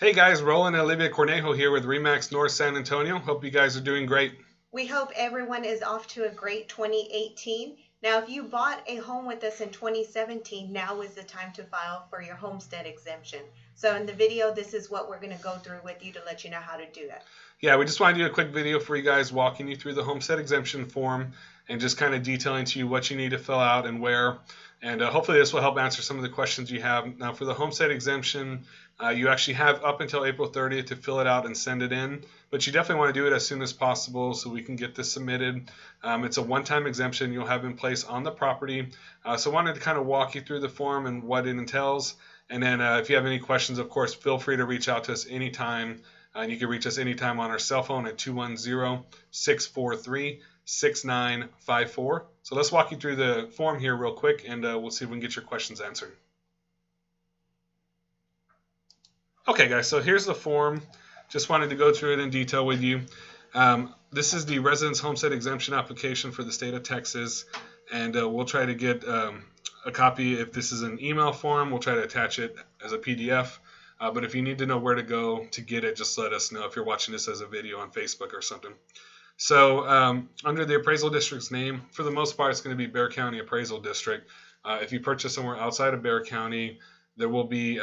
Hey guys, Roland and Olivia Cornejo here with Remax North San Antonio. Hope you guys are doing great. We hope everyone is off to a great 2018. Now, if you bought a home with us in 2017, now is the time to file for your homestead exemption. So in the video, this is what we're going to go through with you to let you know how to do that. Yeah, we just want to do a quick video for you guys walking you through the Homestead Exemption Form and just kind of detailing to you what you need to fill out and where. And hopefully this will help answer some of the questions you have. Now for the Homestead Exemption, you actually have up until April 30th to fill it out and send it in. But you definitely want to do it as soon as possible so we can get this submitted. It's a one-time exemption you'll have in place on the property. So I wanted to kind of walk you through the form and what it entails. And then if you have any questions, of course, feel free to reach out to us anytime. And you can reach us anytime on our cell phone at 210-643-6954. So let's walk you through the form here real quick, and we'll see if we can get your questions answered. Okay, guys, so here's the form. Just wanted to go through it in detail with you. This is the Residence Homestead Exemption application for the state of Texas, and we'll try to get a copy. If this is an email form, we'll try to attach it as a PDF. But if you need to know where to go to get it, just let us know if you're watching this as a video on Facebook or something. So under the appraisal district's name, for the most part, it's going to be Bexar County Appraisal District. If you purchase somewhere outside of Bexar County, there will be,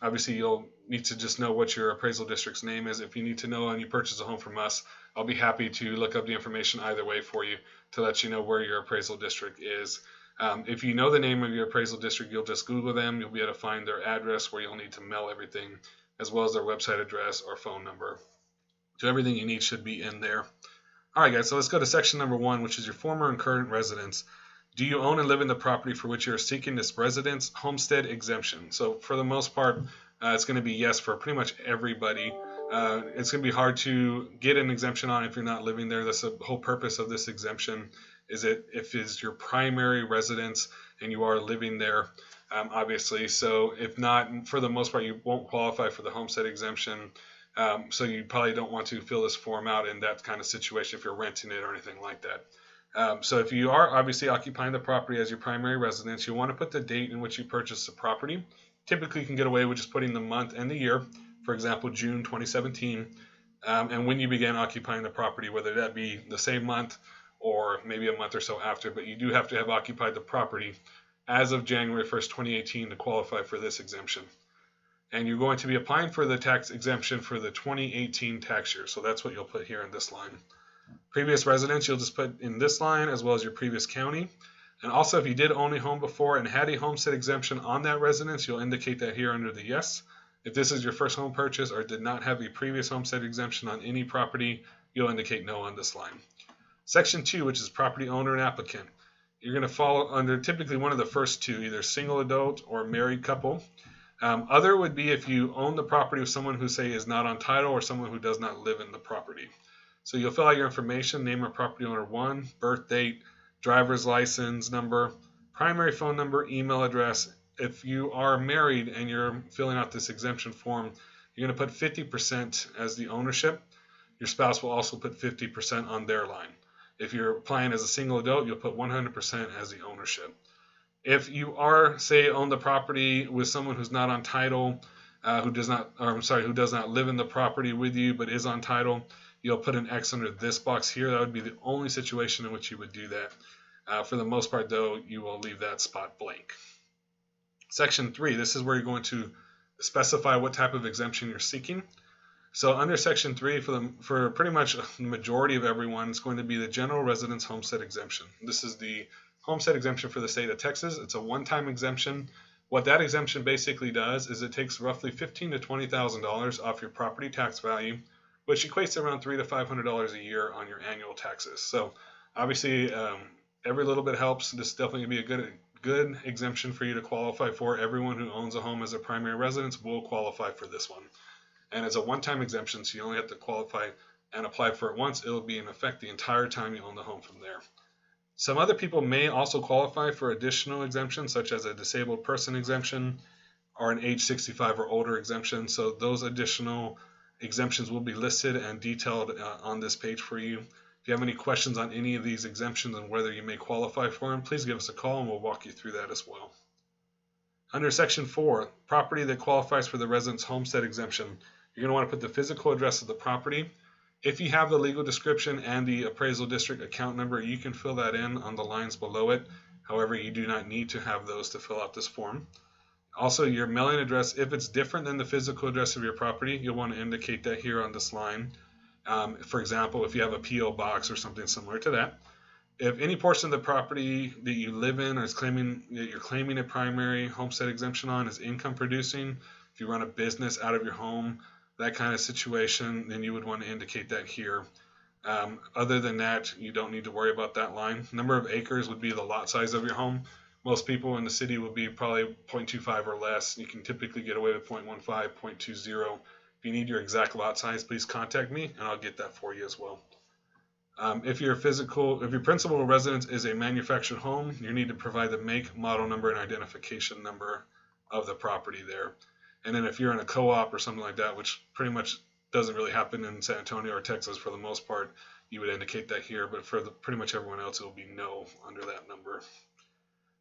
obviously you'll need to just know what your appraisal district's name is. If you need to know and you purchase a home from us, I'll be happy to look up the information either way for you to let you know where your appraisal district is. If you know the name of your appraisal district, you'll just Google them. You'll be able to find their address where you'll need to mail everything, as well as their website address or phone number. So everything you need should be in there. All right, guys, so let's go to section number 1, which is your former and current residence. Do you own and live in the property for which you are seeking this residence homestead exemption? So for the most part, it's going to be yes for pretty much everybody. It's going to be hard to get an exemption on if you're not living there. That's the whole purpose of this exemption. Is it if it's your primary residence and you are living there, obviously. So if not, for the most part, you won't qualify for the homestead exemption. So you probably don't want to fill this form out in that kind of situation if you're renting it or anything like that. So if you are obviously occupying the property as your primary residence, you want to put the date in which you purchased the property. Typically, you can get away with just putting the month and the year. For example, June 2017, and when you began occupying the property, whether that be the same month or maybe a month or so after, but you do have to have occupied the property as of January 1st, 2018 to qualify for this exemption. And you're going to be applying for the tax exemption for the 2018 tax year. So that's what you'll put here in this line. Previous residence, you'll just put in this line as well as your previous county. And also, if you did own a home before and had a homestead exemption on that residence, you'll indicate that here under the yes. If this is your first home purchase or did not have a previous homestead exemption on any property, you'll indicate no on this line. Section 2, which is property owner and applicant. You're going to fall under typically one of the first two, either single adult or married couple. Other would be if you own the property with someone who, say, is not on title or someone who does not live in the property. So you'll fill out your information, name of property owner 1, birth date, driver's license number, primary phone number, email address. If you are married and you're filling out this exemption form, you're going to put 50% as the ownership. Your spouse will also put 50% on their line. If you're applying as a single adult, you'll put 100% as the ownership. If you are, say, own the property with someone who's not on title, who does not live in the property with you but is on title, you'll put an X under this box here. That would be the only situation in which you would do that. For the most part, though, you will leave that spot blank. Section 3, this is where you're going to specify what type of exemption you're seeking. So under Section 3, for pretty much the majority of everyone, it's going to be the general residence homestead exemption. This is the homestead exemption for the state of Texas. It's a one-time exemption. What that exemption basically does is it takes roughly $15,000 to $20,000 off your property tax value, which equates to around $300 to $500 a year on your annual taxes. So obviously, every little bit helps. This is definitely going to be a good exemption for you to qualify for. Everyone who owns a home as a primary residence will qualify for this one. And it's a one-time exemption, so you only have to qualify and apply for it once. It will be in effect the entire time you own the home from there. Some other people may also qualify for additional exemptions, such as a disabled person exemption or an age 65 or older exemption. So those additional exemptions will be listed and detailed on this page for you. If you have any questions on any of these exemptions and whether you may qualify for them, please give us a call and we'll walk you through that as well. Under Section 4, property that qualifies for the residence homestead exemption, you're going to want to put the physical address of the property. If you have the legal description and the appraisal district account number, you can fill that in on the lines below it. However, you do not need to have those to fill out this form. Also, your mailing address, if it's different than the physical address of your property, you'll want to indicate that here on this line. For example, if you have a P.O. box or something similar to that. If any portion of the property that you live in or you're claiming a primary homestead exemption on is income producing, if you run a business out of your home, that kind of situation, then you would want to indicate that here. Other than that, you don't need to worry about that line. Number of acres would be the lot size of your home. Most people in the city would be probably 0.25 or less. You can typically get away with 0.15, 0.20. If you need your exact lot size, please contact me and I'll get that for you as well. If your principal residence is a manufactured home, you need to provide the make, model number, and identification number of the property there. And then if you're in a co-op or something like that, which pretty much doesn't really happen in San Antonio or Texas for the most part, you would indicate that here. But for pretty much everyone else, it will be no under that number.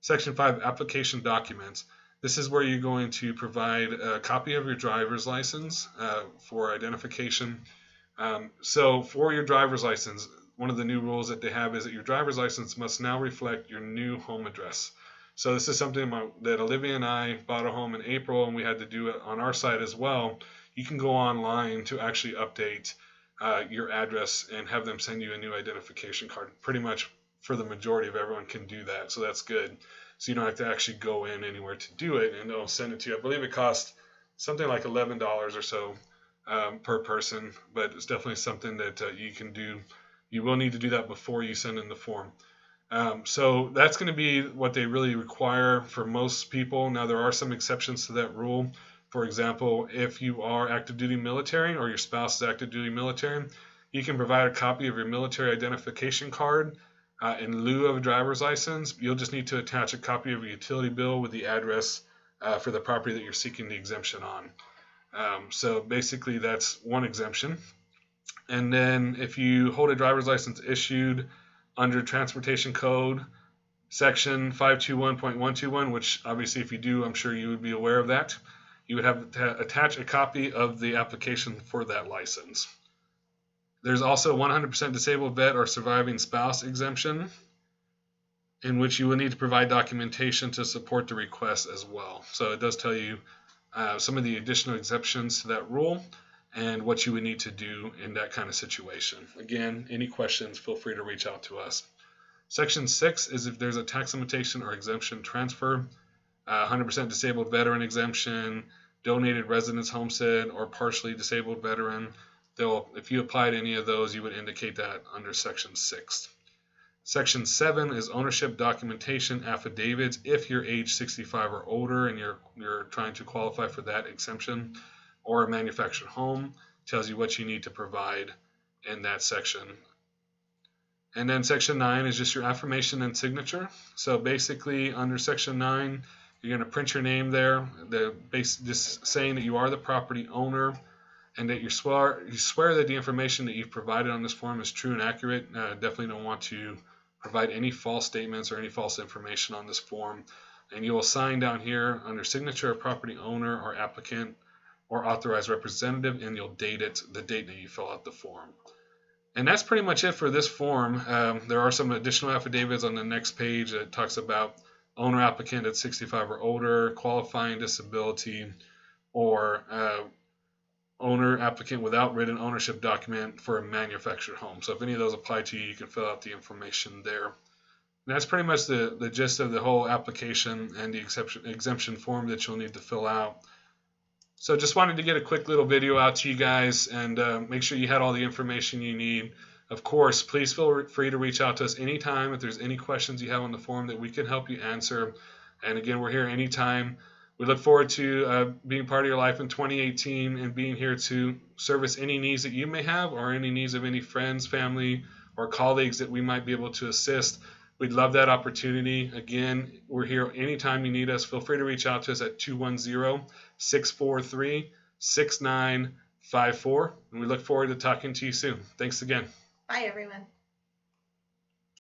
Section 5, application documents. This is where you're going to provide a copy of your driver's license for identification. So for your driver's license, one of the new rules that they have is that your driver's license must now reflect your new home address. So this is something that Olivia and I bought a home in April, and we had to do it on our side as well. You can go online to actually update your address and have them send you a new identification card. Pretty much for the majority of everyone can do that, so that's good. So you don't have to actually go in anywhere to do it, and they'll send it to you. I believe it costs something like $11 or so per person, but it's definitely something that you can do. You will need to do that before you send in the form. So that's going to be what they really require for most people. Now, there are some exceptions to that rule. For example, if you are active duty military or your spouse is active duty military, you can provide a copy of your military identification card in lieu of a driver's license. You'll just need to attach a copy of your utility bill with the address for the property that you're seeking the exemption on. So basically that's one exemption. And then if you hold a driver's license issued under Transportation Code Section 521.121, which obviously if you do, I'm sure you would be aware of that, you would have to attach a copy of the application for that license. There's also 100% disabled vet or surviving spouse exemption, in which you will need to provide documentation to support the request as well. So it does tell you some of the additional exceptions to that rule and what you would need to do in that kind of situation. Again, any questions, feel free to reach out to us. Section 6 is if there's a tax limitation or exemption transfer, 100% disabled veteran exemption, donated residence homestead, or partially disabled veteran. If you apply to any of those, you would indicate that under Section 6. Section 7 is ownership documentation affidavits. If you're age 65 or older and you're trying to qualify for that exemption, or a manufactured home, tells you what you need to provide in that section. And then Section 9 is just your affirmation and signature. So basically under Section 9, you're going to print your name there, just saying that you are the property owner and that you swear that the information that you've provided on this form is true and accurate. Definitely don't want to provide any false statements or any false information on this form. And you will sign down here under signature of property owner or applicant or authorized representative, and you'll date it, the date that you fill out the form. And that's pretty much it for this form. There are some additional affidavits on the next page that talks about owner applicant at 65 or older, qualifying disability, or owner applicant without written ownership document for a manufactured home. So if any of those apply to you, you can fill out the information there. And that's pretty much the gist of the whole application and the exemption form that you'll need to fill out. So just wanted to get a quick little video out to you guys and make sure you had all the information you need. Of course, please feel free to reach out to us anytime if there's any questions you have on the form that we can help you answer. And again, we're here anytime. We look forward to being part of your life in 2018 and being here to service any needs that you may have or any needs of any friends, family, or colleagues that we might be able to assist. We'd love that opportunity. Again, we're here anytime you need us. Feel free to reach out to us at 210-643-6954. And we look forward to talking to you soon. Thanks again. Bye, everyone.